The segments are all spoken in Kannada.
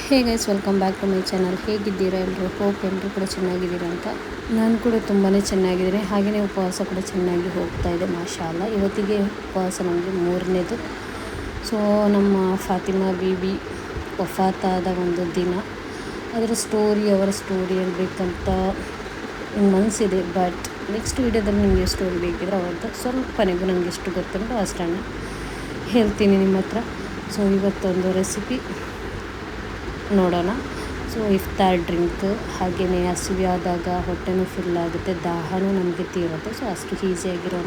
Hey guys, welcome back to my channel. ಹೇಗಿದ್ದೀರಾ ಎಲ್ಲರೂ? ಹೋಪ್ ಎಲ್ಲರೂ ಕೂಡ ಚೆನ್ನಾಗಿದ್ದೀರಾ ಅಂತ. ನಾನು ಕೂಡ ತುಂಬಾ ಚೆನ್ನಾಗಿದ್ದೀನಿ. ಹಾಗೆಯೇ ಉಪವಾಸ ಕೂಡ ಚೆನ್ನಾಗಿ ಹೋಗ್ತಾ ಇದೆ, ಮಾಶಾಅಲ್ಲ. ಇವತ್ತಿಗೆ ಉಪವಾಸ ನಮಗೆ 3ನೇದು. ಸೊ ನಮ್ಮ ಫಾತಿಮಾ ಬೀಬಿ ವಫಾತಾದ ಒಂದು ದಿನ, ಅವರ ಸ್ಟೋರಿ ಹೇಳಬೇಕಂತ ಮನಸ್ಸಿದೆ. ಬಟ್ ನೆಕ್ಸ್ಟ್ ವೀಡಿಯೋದಲ್ಲಿ ನಿಮಗೆ ಸ್ಟೋರಿ ಬೇಕಿದ್ರೆ ಅವಾಗ ಸ್ವಲ್ಪನಿಗೂ ನನಗೆ ಎಷ್ಟು ಗೊತ್ತುಂಟು ಅಷ್ಟನ್ನು ಹೇಳ್ತೀನಿ ನಿಮ್ಮ ಹತ್ರ. ಸೊ ಇವತ್ತೊಂದು ರೆಸಿಪಿ ನೋಡೋಣ. ಸೊ ಇಫ್ತಾರ್ ಡ್ರಿಂಕ್, ಹಾಗೆಯೇ ಹಸಿವೆ ಆದಾಗ ಹೊಟ್ಟೆನೂ ಫಿಲ್ ಆಗುತ್ತೆ, ದಾಹನೂ ನಮಗೆ ತೀರುತ್ತೆ. ಸೊ ಅಷ್ಟು ಈಸಿಯಾಗಿರೋ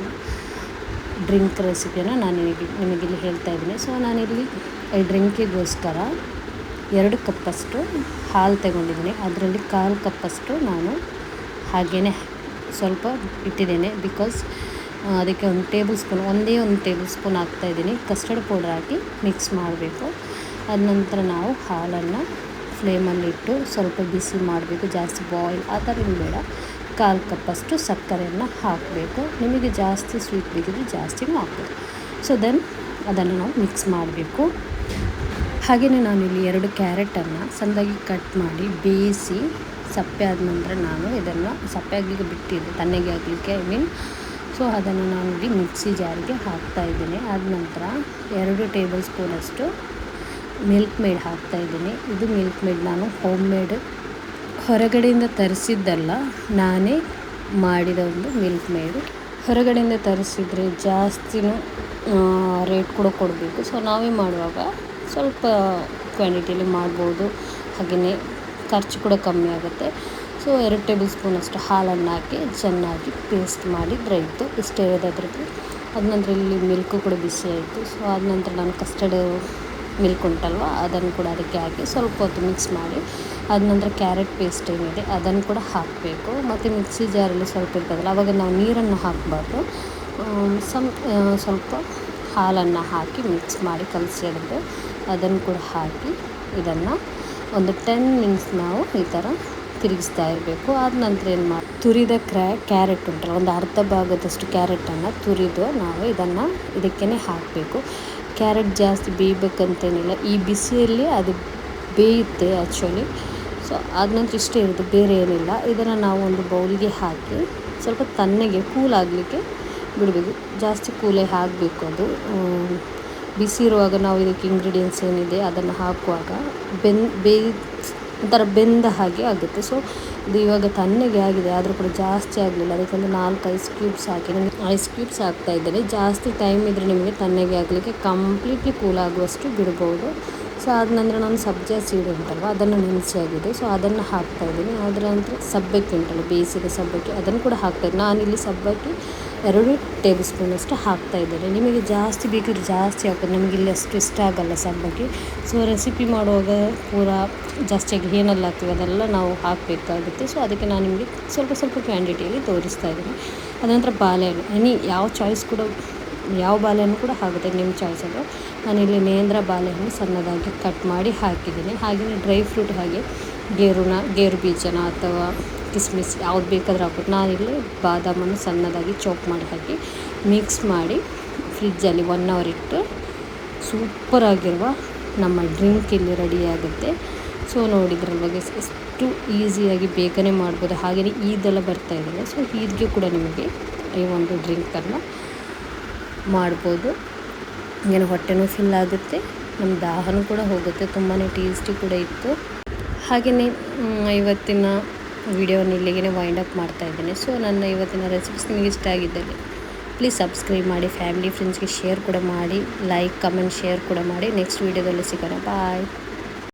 ಡ್ರಿಂಕ್ ರೆಸಿಪಿಯನ್ನು ನಾನು ನಿಮಗಿಲ್ಲಿ ಹೇಳ್ತಾ ಇದ್ದೀನಿ. ಸೊ ನಾನಿಲ್ಲಿ ಈ ಡ್ರಿಂಕಿಗೋಸ್ಕರ 2 ಕಪ್ಪಷ್ಟು ಹಾಲು ತಗೊಂಡಿದ್ದೀನಿ. ಅದರಲ್ಲಿ 1/4 ಕಪ್ಪಷ್ಟು ನಾನು ಹಾಗೆಯೇ ಸ್ವಲ್ಪ ಇಟ್ಟಿದ್ದೇನೆ. ಬಿಕಾಸ್ ಅದಕ್ಕೆ ಒಂದೇ ಒಂದು ಟೇಬಲ್ ಸ್ಪೂನ್ ಹಾಕ್ತಾಯಿದ್ದೀನಿ. ಕಸ್ಟರ್ಡ್ ಪೌಡರ್ ಹಾಕಿ ಮಿಕ್ಸ್ ಮಾಡಬೇಕು. ಅದ ನಂತರ ನಾವು ಹಾಲನ್ನು ಫ್ಲೇಮಲ್ಲಿಟ್ಟು ಸ್ವಲ್ಪ ಬಿಸಿ ಮಾಡಬೇಕು. ಜಾಸ್ತಿ ಬಾಯ್ಲ್ ಆ ಥರ ಏನು ಬೇಡ. 1/4 ಕಪ್ಪಷ್ಟು ಸಕ್ಕರೆಯನ್ನು ಹಾಕಬೇಕು. ನಿಮಗೆ ಜಾಸ್ತಿ ಸ್ವೀಟ್ ಬೇಕಿದ್ರೆ ಜಾಸ್ತಿನೂ ಹಾಕ್ಬೋದು. ಸೊ ದೆನ್ ಅದನ್ನು ನಾವು ಮಿಕ್ಸ್ ಮಾಡಬೇಕು. ಹಾಗೆಯೇ ನಾನಿಲ್ಲಿ 2 ಕ್ಯಾರೆಟನ್ನು ಸಣ್ಣದಾಗಿ ಕಟ್ ಮಾಡಿ ಬೇಯಿಸಿ ಸಪ್ಪೆ ಆದ ನಂತರ ನಾನು ಇದನ್ನು ಸಪ್ಪೆ ಆಗಲಿಕ್ಕೆ ಬಿಟ್ಟಿದ್ದೆ, ತಣ್ಣಗೆ ಆಗಲಿಕ್ಕೆ ಸೊ ಅದನ್ನು ನಾನು ಇಲ್ಲಿ ಮಿಕ್ಸಿ ಜಾರಿಗೆ ಹಾಕ್ತಾಯಿದ್ದೀನಿ. ಆದ ನಂತರ 2 ಟೇಬಲ್ ಸ್ಪೂನಷ್ಟು ಮಿಲ್ಕ್ ಮೇಡ್ ಹಾಕ್ತಾಯಿದ್ದೀನಿ. ಇದು ಮಿಲ್ಕ್ ಮೇಡ್ ನಾನು ಹೋಮ್ ಮೇಡ್, ಹೊರಗಡೆಯಿಂದ ತರಿಸಿದ್ದಲ್ಲ, ನಾನೇ ಮಾಡಿದ ಒಂದು ಮಿಲ್ಕ್ ಮೇಡ್. ಹೊರಗಡೆಯಿಂದ ತರಿಸಿದರೆ ಜಾಸ್ತಿನೂ ರೇಟ್ ಕೂಡ ಕೊಡಬೇಕು. ಸೊ ನಾವೇ ಮಾಡುವಾಗ ಸ್ವಲ್ಪ ಕ್ವಾಂಟಿಟಿಯಲ್ಲಿ ಮಾಡ್ಬೋದು, ಹಾಗೆಯೇ ಖರ್ಚು ಕೂಡ ಕಮ್ಮಿ ಆಗುತ್ತೆ. ಸೊ 2 ಟೇಬಲ್ ಸ್ಪೂನಷ್ಟು ಹಾಲನ್ನು ಹಾಕಿ ಚೆನ್ನಾಗಿ ಪೇಸ್ಟ್ ಮಾಡಿದ್ರೆ ಇತ್ತು. ಇಷ್ಟೇ ಇರೋದ್ರದ್ದು. ಅದ ನಂತರ ಇಲ್ಲಿ ಮಿಲ್ಕು ಕೂಡ ಬಿಸಿ ಆಯಿತು. ಸೊ ಆದ ನಂತರ ನಾನು ಕಸ್ಟರ್ಡ್ ಮಿಲ್ಕ್ ಉಂಟಲ್ವ, ಅದನ್ನು ಕೂಡ ಅದಕ್ಕೆ ಹಾಕಿ ಸ್ವಲ್ಪ ಹೊತ್ತು ಮಿಕ್ಸ್ ಮಾಡಿ, ಆದ ನಂತರ ಕ್ಯಾರೆಟ್ ಪೇಸ್ಟ್ ಏನಿದೆ ಅದನ್ನು ಕೂಡ ಹಾಕಬೇಕು. ಮತ್ತು ಮಿಕ್ಸಿ ಜಾರಲ್ಲಿ ಸ್ವಲ್ಪ ಇರ್ತದಲ್ಲ, ಆವಾಗ ನಾವು ನೀರನ್ನು ಹಾಕಬಾರ್ದು. ಸ್ವಲ್ಪ ಹಾಲನ್ನು ಹಾಕಿ ಮಿಕ್ಸ್ ಮಾಡಿ ಕಲಸಿದ್ರೆ ಅದನ್ನು ಕೂಡ ಹಾಕಿ ಇದನ್ನು ಒಂದು 10 ಮಿನಿಟ್ಸ್ ನಾವು ಈ ಥರ ತಿರುಗಿಸ್ತಾ ಇರಬೇಕು. ಆದ ನಂತರ ಏನು ಮಾಡಿ, ತುರಿದ ಕ್ಯಾರೆಟ್ ಉಂಟಲ್ಲ, ಒಂದು ಅರ್ಧ ಭಾಗದಷ್ಟು ಕ್ಯಾರೆಟನ್ನು ತುರಿದು ನಾವು ಇದಕ್ಕೇ ಹಾಕಬೇಕು. ಕ್ಯಾರೆಟ್ ಜಾಸ್ತಿ ಬೇಯಬೇಕಂತೇನಿಲ್ಲ, ಈ ಬಿಸಿಯಲ್ಲಿ ಅದು ಬೇಯುತ್ತೆ ಆ್ಯಕ್ಚುಲಿ. ಸೊ ಆದ ನಂತರ ಇಷ್ಟೇ ಇರೋದು, ಬೇರೆ ಏನಿಲ್ಲ. ಇದನ್ನು ನಾವು ಒಂದು ಬೌಲಿಗೆ ಹಾಕಿ ಸ್ವಲ್ಪ ತಣ್ಣಗೆ ಕೂಲ್ ಆಗಲಿಕ್ಕೆ ಬಿಡಬೇಕು. ಜಾಸ್ತಿ ಕೂಲೇ ಆಗಬೇಕು. ಅದು ಬಿಸಿ ಇರುವಾಗ ನಾವು ಇದಕ್ಕೆ ಇಂಗ್ರೀಡಿಯೆಂಟ್ಸ್ ಏನಿದೆ ಅದನ್ನು ಹಾಕುವಾಗ ಒಂಥರ ಬೆಂದ ಹಾಗೆ ಆಗುತ್ತೆ. ಸೊ ಇದು ಇವಾಗ ತಣ್ಣಗೆ ಆಗಿದೆ, ಆದರೂ ಕೂಡ ಜಾಸ್ತಿ ಆಗಲಿಲ್ಲ. ಅದಕ್ಕೊಂದು 4 ಐಸ್ ಕ್ಯೂಬ್ಸ್ ಹಾಕಿ, ನಿಮಗೆ ಐಸ್ ಕ್ಯೂಬ್ಸ್ ಹಾಕ್ತಾಯಿದ್ದೇನೆ. ಜಾಸ್ತಿ ಟೈಮ್ ಇದ್ದರೆ ನಿಮಗೆ ತಣ್ಣಗೆ ಆಗಲಿಕ್ಕೆ ಕಂಪ್ಲೀಟ್ಲಿ ಕೂಲ್ ಆಗುವಷ್ಟು ಬಿಡ್ಬೋದು. ಸೊ ಆದ ನಂತರ ನಾನು ಸಬ್ಜಾ ಸೀಡ್ ಉಂಟಲ್ವ, ಅದನ್ನು ನೆನೆಸಿ ಆಗಿದೆ. ಸೊ ಅದನ್ನು ಹಾಕ್ತಾಯಿದ್ದೀನಿ. ಅದರ ನಂತರ ಸಬ್ಬಕ್ಕಿ ಉಂಟಲ್ಲ, ಬೇಯಿಸಿದ ಸಬ್ಬಕ್ಕಿ, ಅದನ್ನು ಕೂಡ ಹಾಕ್ತಾಯಿದ್ದೀನಿ. ನಾನಿಲ್ಲಿ ಸಬ್ಬಕ್ಕಿ 2 ಟೇಬಲ್ ಸ್ಪೂನಷ್ಟು ಹಾಕ್ತಾಯಿದ್ದೇನೆ. ನಿಮಗೆ ಜಾಸ್ತಿ ಬೇಕಿದ್ರೆ ಜಾಸ್ತಿ ಹಾಕೋದು, ನಮಗೆ ಇಲ್ಲಿ ಅಷ್ಟು ಇಷ್ಟ ಆಗಲ್ಲ ಸಬ್ಬಕ್ಕಿ. ಸೊ ರೆಸಿಪಿ ಮಾಡುವಾಗ ಪೂರಾ ಜಾಸ್ತಿಯಾಗಿ ಏನೆಲ್ಲ ಹಾಕ್ತೀವಿ ಅದೆಲ್ಲ ನಾವು ಹಾಕಬೇಕಾಗುತ್ತೆ. ಸೊ ಅದಕ್ಕೆ ನಾನು ನಿಮಗೆ ಸ್ವಲ್ಪ ಕ್ವಾಂಟಿಟಿಯಲ್ಲಿ ತೋರಿಸ್ತಾ ಇದ್ದೀನಿ. ಅದನಂತರ ಬಾಳೆಹಣ್ಣು, ಯಾವ ಬಾಳೆಹಣ್ಣು ಕೂಡ ಆಗುತ್ತೆ, ನಿಮ್ಮ ಚಾಯ್ಸ್ ಅದು. ನಾನಿಲ್ಲಿ ನೇಂದ್ರ ಬಾಳೆಹಣ್ಣು ಸಣ್ಣದಾಗಿ ಕಟ್ ಮಾಡಿ ಹಾಕಿದ್ದೀನಿ. ಹಾಗೆಯೇ ಡ್ರೈ ಫ್ರೂಟ್, ಹಾಗೆ ಗೇರು ಬೀಜನ ಅಥವಾ ಕಿಸ್ಮಿಸ್ ಯಾವ್ದು ಬೇಕಾದರೂ ಹಾಕ್ಬೋದು. ನಾನಿಲ್ಲಿ ಬಾದಾಮನ್ನು ಸಣ್ಣದಾಗಿ ಚಾಪ್ ಮಾಡಿ ಹಾಕಿ ಮಿಕ್ಸ್ ಮಾಡಿ ಫ್ರಿಜ್ಜಲ್ಲಿ 1 ಅವರ್ ಇಟ್ಟು ಸೂಪರಾಗಿರುವ ನಮ್ಮ ಡ್ರಿಂಕ್ ಇಲ್ಲಿ ರೆಡಿಯಾಗುತ್ತೆ. ಸೊ ನೋಡಿದ್ರಲ್ವ ಎಷ್ಟು ಈಸಿಯಾಗಿ ಬೇಗನೆ ಮಾಡ್ಬೋದು. ಹಾಗೆಯೇ ಈದೆಲ್ಲ ಬರ್ತಾಯಿದೆ. ಸೊ ಈದ್ಗೆ ಕೂಡ ನಿಮಗೆ ಈ ಒಂದು ಡ್ರಿಂಕನ್ನು ಮಾಡ್ಬೋದು. ಏನು ಹೊಟ್ಟೆನೂ ಫಿಲ್ ಆಗುತ್ತೆ, ನಮ್ಮ ದಾಹನೂ ಕೂಡ ಹೋಗುತ್ತೆ. ತುಂಬಾ ಟೇಸ್ಟಿ ಕೂಡ ಇತ್ತು. ಹಾಗೆಯೇ ಇವತ್ತಿನ ವಿಡಿಯೋನ ಇಲ್ಲಿಗೆ ವೈಂಡ್ ಅಪ್ ಮಾಡ್ತಾಯಿದ್ದೇನೆ. ಸೊ ನನ್ನ ಇವತ್ತಿನ ರೆಸಿಪೀಸ್ ನಿಮಗೆ ಇಷ್ಟ ಆಗಿದ್ದಲ್ಲಿ ಪ್ಲೀಸ್ ಸಬ್ಸ್ಕ್ರೈಬ್ ಮಾಡಿ, ಫ್ಯಾಮಿಲಿ ಫ್ರೆಂಡ್ಸ್ಗೆ ಶೇರ್ ಕೂಡ ಮಾಡಿ, ಲೈಕ್ ಕಮೆಂಟ್ ಶೇರ್ ಕೂಡ ಮಾಡಿ. ನೆಕ್ಸ್ಟ್ ವೀಡಿಯೋದಲ್ಲಿ ಸಿಗೋಣ. ಬಾಯ್.